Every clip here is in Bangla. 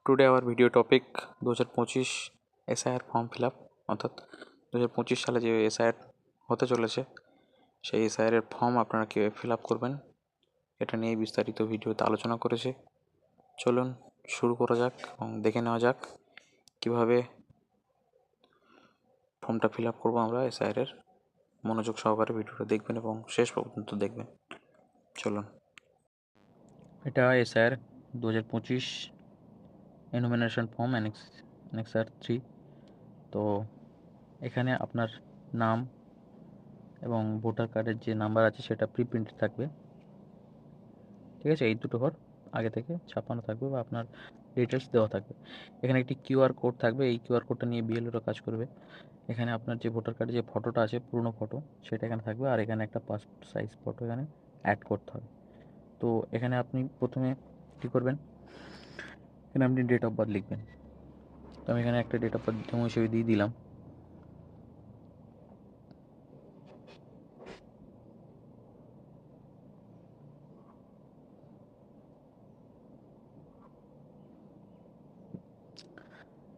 Today our video topic 2025 SIR form fill up, অর্থাৎ 2025 সালে যে এসআইআর হতে চলেছে সেই এসআইআরের ফর্ম আপনারা কীভাবে ফিল আপ করবেন এটা নিয়ে বিস্তারিত ভিডিওতে আলোচনা করেছে। চলুন শুরু করা যাক এবং দেখে নেওয়া যাক কীভাবে ফর্মটা ফিল আপ করবো আমরা এসআইআরের। মনোযোগ সহকারে ভিডিওটা দেখবেন এবং শেষ পর্যন্ত দেখবেন। চলুন, এটা এসআইআর 2025 এনুমিনেশন ফর্ম অ্যানেক্সার 3। তো এখানে আপনার নাম এবং ভোটার কার্ডের যে নাম্বার আছে সেটা প্রিপ্রিন্টেড থাকবে, ঠিক আছে। এই দুটো ঘর আগে থেকে ছাপানো থাকবে বা আপনার ডিটেলস দেওয়া থাকবে। এখানে একটি কিউআর কোড থাকবে, এই কিউআর কোডটা নিয়ে বিএলওরা কাজ করবে। এখানে আপনার যে ভোটার কার্ডের যে ফটোটা আছে পুরনো ফটো সেটা এখানে থাকবে, আর এখানে একটা পাসপোর্ট সাইজ ফটো এখানে অ্যাড করতে হবে। তো এখানে আপনি প্রথমে কী করবেন, এখানে আপনি ডেট অফ বার্থ লিখবেন। তো আমি এখানে একটা ডেট অফ বার্থ ডেমো হিসেবে দিয়ে দিলাম।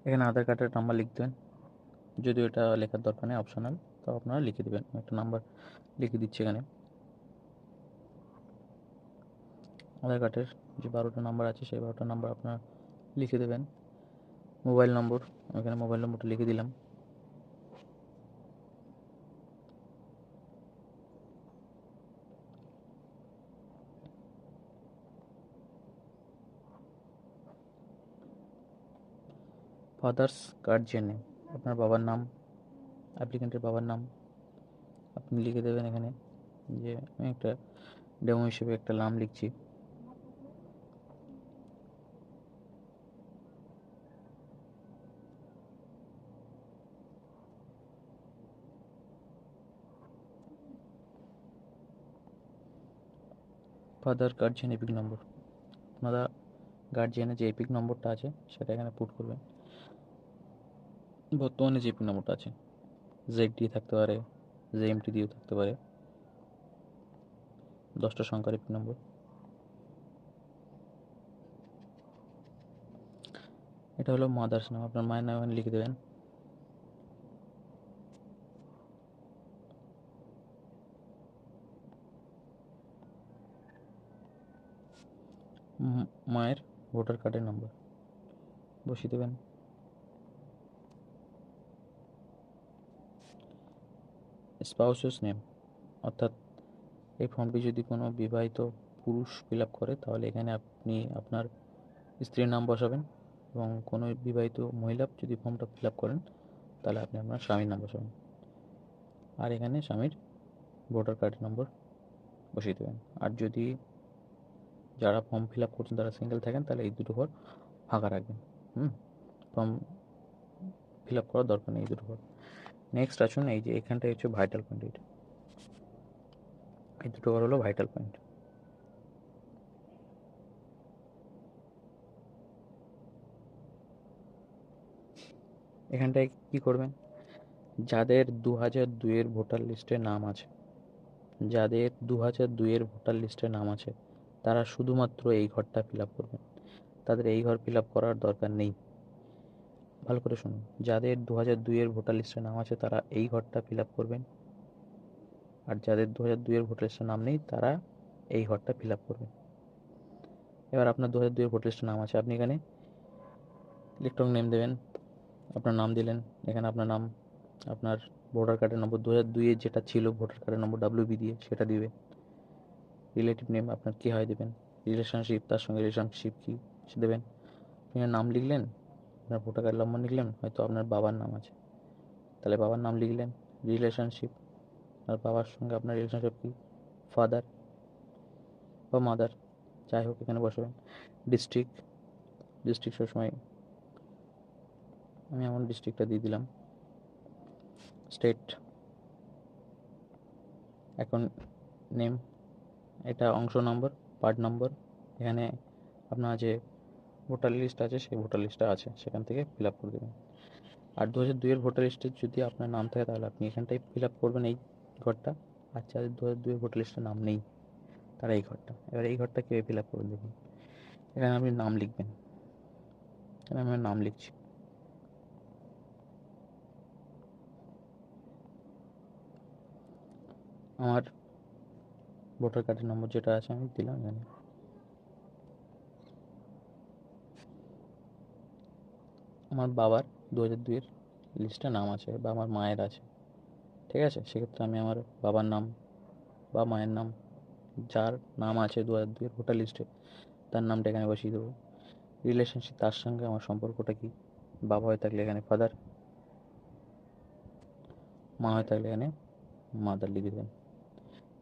এখানে আধার কার্ডের নাম্বার লিখবেন, যদিও এটা লেখার দরকার নেই, অপশনাল, তো আপনারা লিখে দেবেন। একটা নাম্বার লিখে দিচ্ছি এখানে। আধার কার্ডের যে 12টা নাম্বার আছে সেই 12টা নাম্বার আপনারা লিখে দেবেন। মোবাইল নম্বর, এখানে মোবাইল নম্বরটা লিখে দিলাম। ফাদার্স গার্জিয়ান নেম, আপনার বাবার নাম, অ্যাপ্লিকেন্টের বাবার নাম আপনি লিখে দেবেন। এখানে যে আমি একটা ডেমো হিসেবে একটা নাম লিখছি। ফাদার গার্জিয়ান এপিক নম্বর, আপনারা গার্জিয়ানের যে এপিক নম্বরটা আছে সেটা এখানে পুট করবেন। বর্তমানে যে এপিক নম্বরটা আছে জেড দিয়ে থাকতে পারে, জেএমটি দিয়েও থাকতে পারে, 10টা সংখ্যার এপিক নম্বর। এটা হলো মাদার্স নাম, আপনার মায়ের নাম এখানে লিখে দেবেন। মায়ের ভোটার কার্ডের নাম্বার বসিয়ে দেবেন। স্পাউসেস নেম, অর্থাৎ এই ফর্মটি যদি কোনো বিবাহিত পুরুষ ফিল আপ করে তাহলে এখানে আপনি আপনার স্ত্রীর নাম বসাবেন, এবং কোনো বিবাহিত মহিলা যদি ফর্মটা ফিল আপ করেন তাহলে আপনি আপনার স্বামীর নাম বসাবেন, আর এখানে স্বামীর ভোটার কার্ডের নম্বর বসিয়ে দেবেন। আর যদি যারা ফর্ম ফিল আপ করছেন তারা সিঙ্গেল থাকেন তাহলে এই দুটো ঘর ফাঁকা রাখবেন। ফর্ম ফিল আপ করার দরকার নেই এই দুটো ঘর। নেক্সট আসুন, এই যে এখানটাই হচ্ছে ভাইটাল পয়েন্ট, এটা এই দুটো ঘর হলো ভাইটাল পয়েন্ট। এখানটায় কি করবেন, যাদের 2002-এর ভোটার লিস্টে নাম আছে, যাদের 2002-এর ভোটার লিস্টে নাম আছে তারা শুধুমাত্র এই ঘরটা ফিল আপ করবেন, তাদের এই ঘর ফিল আপ করার দরকার নেই। ভালো করে শুনুন, যাদের 2002-এর ভোটার লিস্টে নাম আছে তারা এই ঘরটা ফিল আপ করবেন, আর যাদের 2002-এর ভোটার লিস্টে নাম নেই তারা এই ঘরটা ফিল আপ করবেন। এবার আপনার 2002-এর ভোটার লিস্টে নাম আছে, আপনি এখানে ইলেকট্রনিক নেম দেবেন, আপনার নাম দিলেন, এখানে আপনার নাম, আপনার ভোটার কার্ডের নম্বর 2002-এর যেটা ছিল ভোটার কার্ডের নম্বর WB দিয়ে সেটা দিবে। রিলেটিভ নেম আপনার কী হয় দেবেন, রিলেশনশিপ, তার সঙ্গে রিলেশনশিপ কী সে দেবেন। আপনি নাম লিখলেন, আপনার ভোটার কার্ড নম্বর লিখলেন, হয়তো আপনার বাবার নাম আছে তাহলে বাবার নাম লিখলেন। রিলেশনশিপ, আর বাবার সঙ্গে আপনার রিলেশনশিপ কী, ফাদার বা মাদার, যাই হোক এখানে বসাবেন। ডিস্ট্রিক্ট, ডিস্ট্রিক্ট সবসময় আমি আমার ডিস্ট্রিক্টটা দিয়ে দিলাম। স্টেট, এখন নেম, এটা অংশ নম্বর, পার্ট নম্বর, এখানে আপনার যে ভোটার লিস্ট আছে সেই ভোটার লিস্টটা আছে সেখান থেকে ফিল আপ করে দেবেন। আর 2002-এর ভোটার লিস্টে যদি আপনার নাম থাকে তাহলে আপনি এখানটায় ফিল আপ করবেন এই ঘরটা, আর যাদের 2002-এর ভোটার লিস্টে নাম নেই তারা এই ঘরটা। এবার এই ঘরটা কীভাবে ফিল আপ করবেন দেখুন, এখানে আপনি নাম লিখবেন, আমি আমার নাম লিখছি। আমার ভোটার কার্ডের নম্বর যেটা আছে আমি দিলাম এখানে। আমার বাবার 2002-এর লিস্টে নাম আছে বা আমার মায়ের আছে, ঠিক আছে? সেক্ষেত্রে আমি আমার বাবার নাম বা মায়ের নাম, যার নাম আছে 2002-এর ভোটার লিস্টে, তার নামটা এখানে বসিয়ে দেবো। রিলেশনশিপ, তার সঙ্গে আমার সম্পর্কটা কী, বাবা হয়ে থাকলে এখানে ফাদার, মা হয়ে থাকলে এখানে মাদার লিখে দেবেন।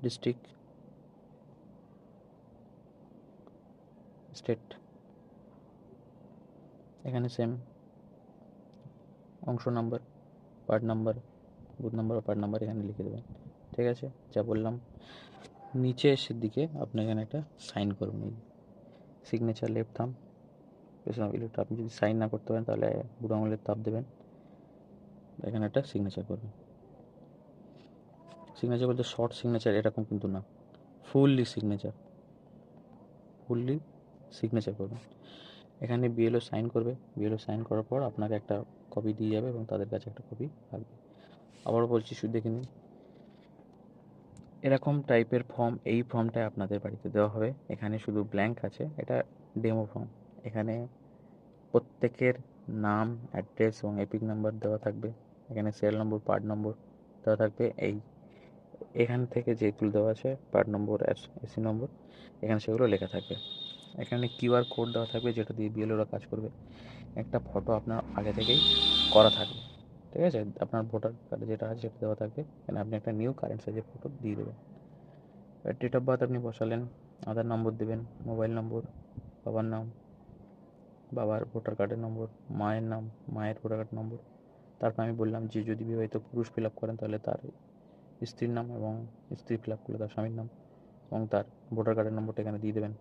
ডিস্ট্রিক্ট, স্টেট, এখানে সেম অংশ number, part number, booth number ও পার্ট নাম্বার এখানে লিখে দেবেন, ঠিক আছে? যা বললাম। নিচে এসে দিকে আপনি এখানে একটা সাইন করবেন, এই সিগনেচার লেফট থাম্ব প্রেস। আপনি যদি সাইন না করতে পারেন তাহলে বুড়ো আঙুলের তাপ দেবেন, এখানে একটা সিগনেচার করবেন। সিগনেচার বলতে শর্ট সিগনেচার এরকম কিন্তু না, ফুললি সিগনেচার করবেন। এখানে বিএলও সাইন করবে, বিএলও সাইন করার পর আপনাকে একটা কপি দিয়ে যাবে এবং তাদের কাছে একটা কপি থাকবে। আবারও বলছি, শুধু দেখে নিন, এরকম টাইপের ফর্ম, এই ফর্মটা আপনাদের বাড়িতে দেওয়া হবে। এখানে শুধু ব্ল্যাঙ্ক আছে, এটা ডেমো ফর্ম। এখানে প্রত্যেকের নাম, অ্যাড্রেস এবং এপিক নাম্বার দেওয়া থাকবে। এখানে সিরিয়াল নম্বর, পার্ট নম্বর দেওয়া থাকবে। এখান থেকে যেগুলো দেওয়া আছে পার্ট নম্বর, এসি নম্বর, এখানে সেগুলো লেখা থাকবে। এখানে কিউআর কোড দেওয়া থাকবে, যেটা দিয়ে বিএলওরা কাজ করবে। একটা ফটো আপনার আগে থেকেই করা থাকবে, ঠিক আছে? আপনার ভোটার কার্ডে যেটা আছে সেটা দেওয়া থাকবে। এখানে আপনি একটা নিউ কারেন্ট সাইজের ফটো দিয়ে দেবেন। ডেট অফ বার্থ আপনি বসালেন, আধার নম্বর দেবেন, মোবাইল নম্বর, বাবার নাম, বাবার ভোটার কার্ডের নম্বর, মায়ের নাম, মায়ের ভোটার কার্ড নম্বর। তারপর আমি বললাম যে যদি বিবাহিত পুরুষ ফিল আপ করেন তাহলে তার স্ত্রীর নাম, এবং স্ত্রী ফিল আপ করলে তার স্বামীর নাম এবং তার ভোটার কার্ডের নম্বরটা এখানে দিয়ে দেবেন।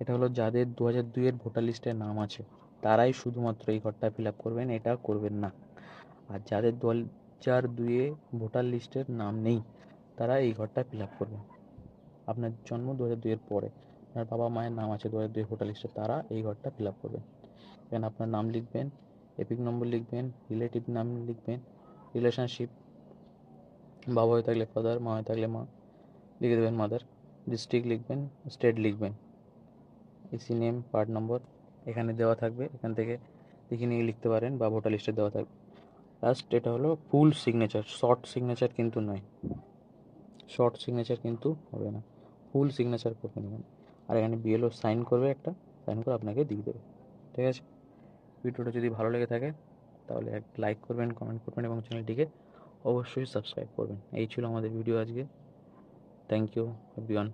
এটা হলো যাদের 2002-এর ভোটার লিস্টে নাম আছে, তারাই শুধুমাত্র এই ঘরটা ফিল আপ করবেন, এটা করবেন না। আর যাদের 2002-এ ভোটার লিস্টের নাম নেই, তারা এই ঘরটা ফিল আপ করবেন। আপনার জন্ম 2002-এর পরে, আপনার বাবা মায়ের নাম আছে 2002-এর ভোটার লিস্টে, তারা এই ঘরটা ফিল আপ করবেন। এখানে আপনার নাম লিখবেন, এপিক নম্বর লিখবেন, রিলেটিভ নাম লিখবেন, রিলেশনশিপ, বাবা হয়ে থাকলে ফাদার, মা হয়ে থাকলে মা লিখে দেবেন মাদার, ডিস্ট্রিক্ট লিখবেন, স্টেট লিখবেন, এসি নেম, পার্ট নম্বর এখানে দেওয়া থাকবে, এখান থেকে দেখে নিয়ে লিখতে পারেন বা ভোটার লিস্টে দেওয়া থাকবে। লাস্ট এটা হলো ফুল সিগনেচার, শর্ট সিগনেচার কিন্তু নয়, শর্ট সিগনেচার কিন্তু হবে না, ফুল সিগনেচার করবেন এখানে। আর এখানে বিএলও সাইন করবে, একটা সাইন করে আপনাকে দিয়ে দেবে, ঠিক আছে? ভিডিওটা যদি ভালো লেগে থাকে তাহলে এক লাইক করবেন, কমেন্ট করবেন এবং চ্যানেলটিকে অবশ্যই সাবস্ক্রাইব করবেন। এই ছিল আমাদের ভিডিও আজকে। Thank you everyone.